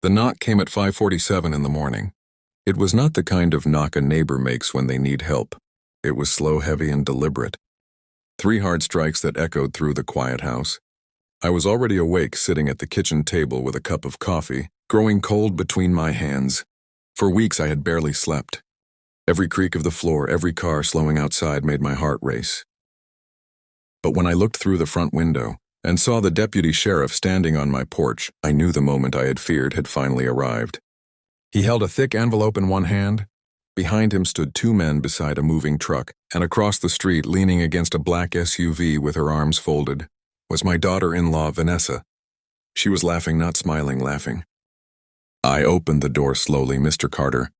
The knock came at 5:47 in the morning. It was not the kind of knock a neighbor makes when they need help. It was slow, heavy, and deliberate. 3 hard strikes that echoed through the quiet house. I was already awake, sitting at the kitchen table with a cup of coffee, growing cold between my hands. For weeks I had barely slept. Every creak of the floor, every car slowing outside made my heart race. But when I looked through the front window and saw the deputy sheriff standing on my porch, I knew the moment I had feared had finally arrived. He held a thick envelope in one hand. Behind him stood 2 men beside a moving truck, and across the street, leaning against a black SUV with her arms folded, was my daughter-in-law, Vanessa. She was laughing, not smiling, laughing. I opened the door slowly. "Mr. Carter?"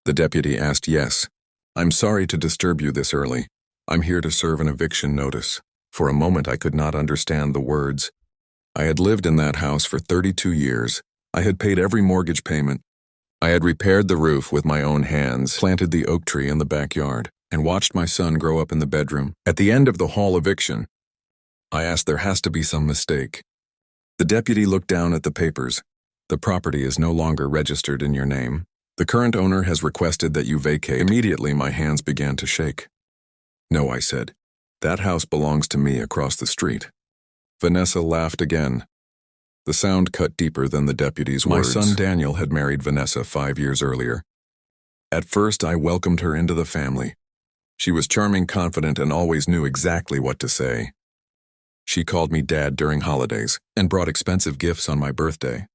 The deputy asked. "Yes. I'm sorry to disturb you this early. I'm here to serve an eviction notice." For a moment I could not understand the words. I had lived in that house for 32 years. I had paid every mortgage payment. I had repaired the roof with my own hands, planted the oak tree in the backyard, and watched my son grow up in the bedroom. At the end of the hall eviction, I asked, "There has to be some mistake." The deputy looked down at the papers. "The property is no longer registered in your name. The current owner has requested that you vacate." Immediately my hands began to shake. "No," I said. "That house belongs to me across the street." Vanessa laughed again. The sound cut deeper than the deputy's words. My son Daniel had married Vanessa 5 years earlier. At first I welcomed her into the family. She was charming, confident, and always knew exactly what to say. She called me Dad during holidays and brought expensive gifts on my birthday.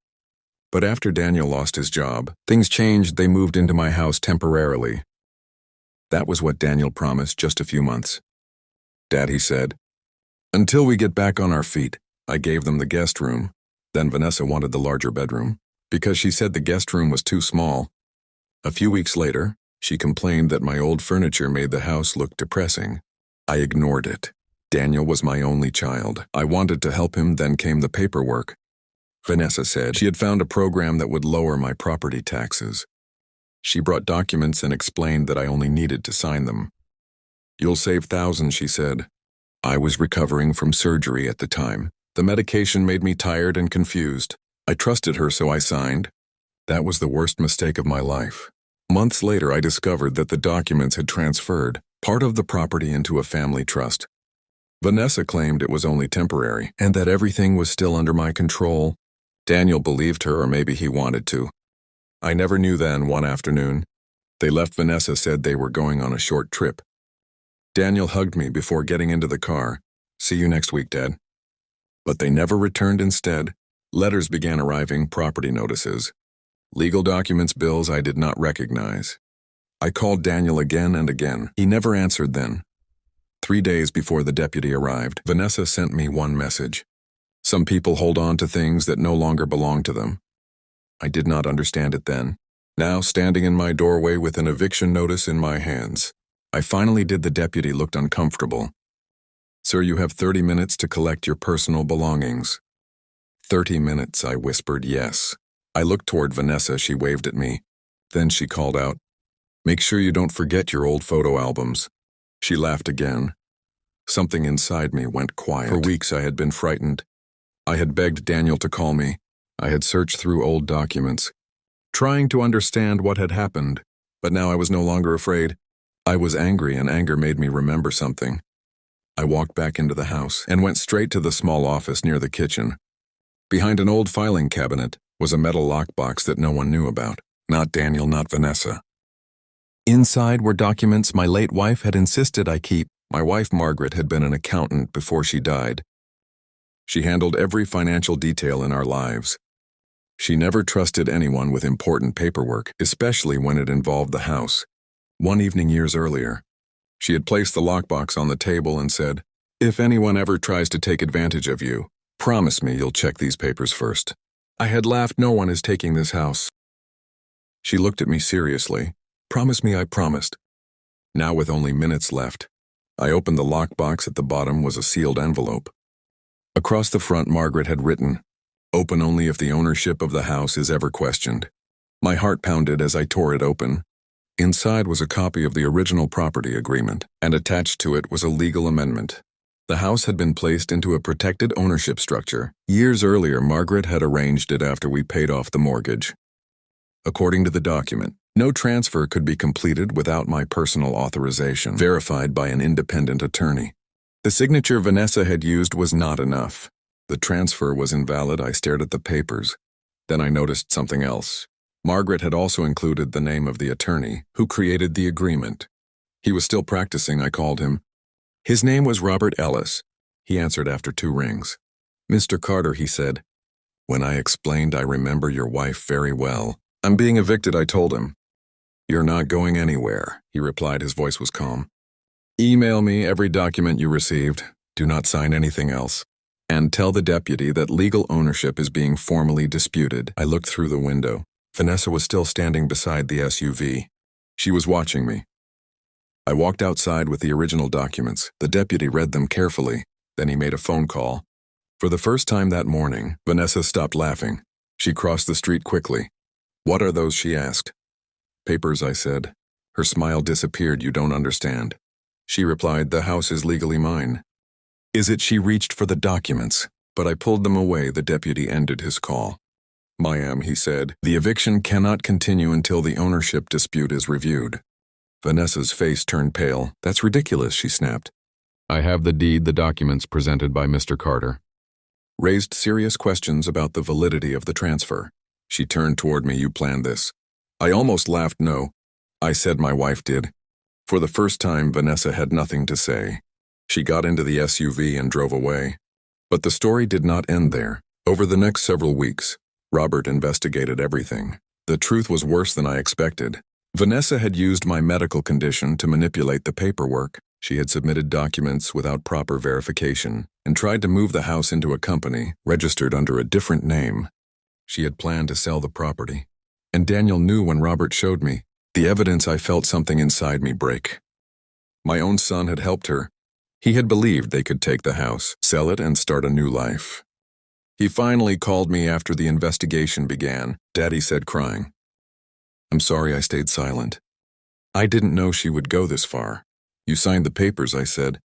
But after Daniel lost his job, things changed. They moved into my house temporarily. That was what Daniel promised, just a few months. "Dad," he said, "until we get back on our feet." I gave them the guest room. Then Vanessa wanted the larger bedroom, because she said the guest room was too small. A few weeks later, she complained that my old furniture made the house look depressing. I ignored it. Daniel was my only child. I wanted to help him. Then came the paperwork. Vanessa said she had found a program that would lower my property taxes. She brought documents and explained that I only needed to sign them. "You'll save thousands," she said. I was recovering from surgery at the time. The medication made me tired and confused. I trusted her, so I signed. That was the worst mistake of my life. Months later, I discovered that the documents had transferred part of the property into a family trust. Vanessa claimed it was only temporary and that everything was still under my control. Daniel believed her, or maybe he wanted to. I never knew then. One afternoon, they left. Vanessa said they were going on a short trip. Daniel hugged me before getting into the car. "See you next week, Dad." But they never returned. Instead, letters began arriving, property notices, legal documents, bills I did not recognize. I called Daniel again and again. He never answered then. 3 days before the deputy arrived, Vanessa sent me one message. "Some people hold on to things that no longer belong to them." I did not understand it then. Now, standing in my doorway with an eviction notice in my hands, I finally did. The deputy looked uncomfortable. "Sir, you have 30 minutes to collect your personal belongings." 30 minutes, I whispered. "Yes." I looked toward Vanessa. She waved at me. Then she called out, "Make sure you don't forget your old photo albums." She laughed again. Something inside me went quiet. For weeks I had been frightened. I had begged Daniel to call me. I had searched through old documents, trying to understand what had happened. But now I was no longer afraid. I was angry, and anger made me remember something. I walked back into the house and went straight to the small office near the kitchen. Behind an old filing cabinet was a metal lockbox that no one knew about. Not Daniel, not Vanessa. Inside were documents my late wife had insisted I keep. My wife, Margaret, had been an accountant before she died. She handled every financial detail in our lives. She never trusted anyone with important paperwork, especially when it involved the house. One evening years earlier, she had placed the lockbox on the table and said, "If anyone ever tries to take advantage of you, promise me you'll check these papers first." I had laughed. "No one is taking this house." She looked at me seriously. "Promise me." I promised. Now, with only minutes left, I opened the lockbox. At the bottom was a sealed envelope. Across the front, Margaret had written, "Open only if the ownership of the house is ever questioned." My heart pounded as I tore it open. Inside was a copy of the original property agreement, and attached to it was a legal amendment. The house had been placed into a protected ownership structure. Years earlier, Margaret had arranged it after we paid off the mortgage. According to the document, no transfer could be completed without my personal authorization, verified by an independent attorney. The signature Vanessa had used was not enough. The transfer was invalid. I stared at the papers. Then I noticed something else. Margaret had also included the name of the attorney who created the agreement. He was still practicing. I called him. His name was Robert Ellis. He answered after 2 rings. "Mr. Carter," he said. When I explained I remember your wife very well. "I'm being evicted," I told him. "You're not going anywhere," he replied. His voice was calm. "Email me every document you received. Do not sign anything else. And tell the deputy that legal ownership is being formally disputed." I looked through the window. Vanessa was still standing beside the SUV. She was watching me. I walked outside with the original documents. The deputy read them carefully. Then he made a phone call. For the first time that morning, Vanessa stopped laughing. She crossed the street quickly. "What are those?" she asked. "Papers," I said. Her smile disappeared. "You don't understand." She replied, "The house is legally mine." "Is it?" She reached for the documents, but I pulled them away. The deputy ended his call. "Ma'am," he said, "the eviction cannot continue until the ownership dispute is reviewed." Vanessa's face turned pale. "That's ridiculous," she snapped. "I have the deed, the documents presented by Mr. Carter." Raised serious questions about the validity of the transfer. She turned toward me. "You planned this." I almost laughed. "No. I said my wife did." For the first time, Vanessa had nothing to say. She got into the SUV and drove away. But the story did not end there. Over the next several weeks, Robert investigated everything. The truth was worse than I expected. Vanessa had used my medical condition to manipulate the paperwork. She had submitted documents without proper verification and tried to move the house into a company registered under a different name. She had planned to sell the property. And Daniel knew when Robert showed me the evidence. I felt something inside me break. My own son had helped her. He had believed they could take the house, sell it, and start a new life. He finally called me after the investigation began. "Daddy," said, crying. "I'm sorry I stayed silent. I didn't know she would go this far." "You signed the papers," I said.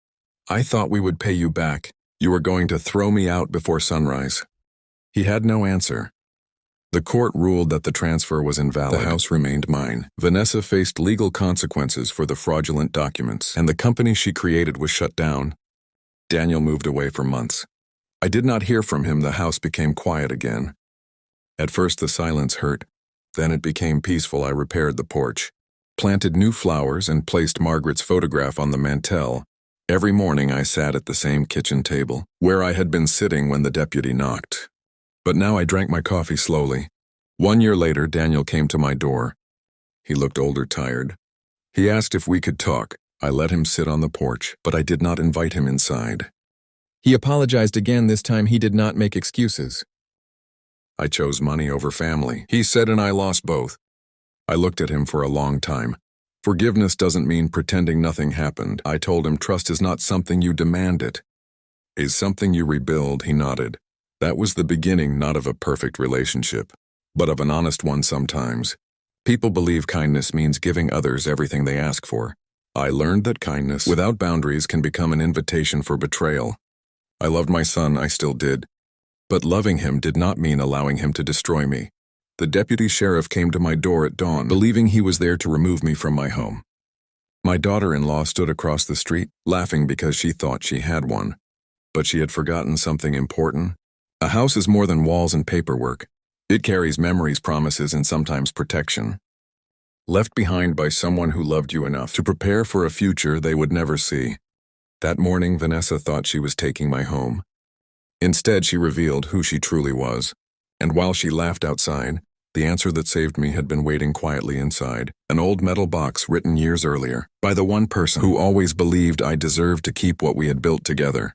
"I thought we would pay you back. You were going to throw me out before sunrise." He had no answer. The court ruled that the transfer was invalid. The house remained mine. Vanessa faced legal consequences for the fraudulent documents, and the company she created was shut down. Daniel moved away for months. I did not hear from him. The house became quiet again. At first the silence hurt. Then it became peaceful. I repaired the porch, planted new flowers, and placed Margaret's photograph on the mantel. Every morning I sat at the same kitchen table, where I had been sitting when the deputy knocked. But now I drank my coffee slowly. 1 year later, Daniel came to my door. He looked older, tired. He asked if we could talk. I let him sit on the porch, but I did not invite him inside. He apologized again. This time he did not make excuses. "I chose money over family," he said, "and I lost both." I looked at him for a long time. "Forgiveness doesn't mean pretending nothing happened." I told him, "Trust is not something you demand, it is something you rebuild." He nodded. That was the beginning, not of a perfect relationship, but of an honest one sometimes. People believe kindness means giving others everything they ask for. I learned that kindness without boundaries can become an invitation for betrayal. I loved my son, I still did. But loving him did not mean allowing him to destroy me. The deputy sheriff came to my door at dawn, believing he was there to remove me from my home. My daughter-in-law stood across the street, laughing because she thought she had one. But she had forgotten something important. A house is more than walls and paperwork. It carries memories, promises, and sometimes protection. Left behind by someone who loved you enough to prepare for a future they would never see. That morning, Vanessa thought she was taking my home. Instead, she revealed who she truly was. And while she laughed outside, the answer that saved me had been waiting quietly inside, an old metal box written years earlier by the one person who always believed I deserved to keep what we had built together.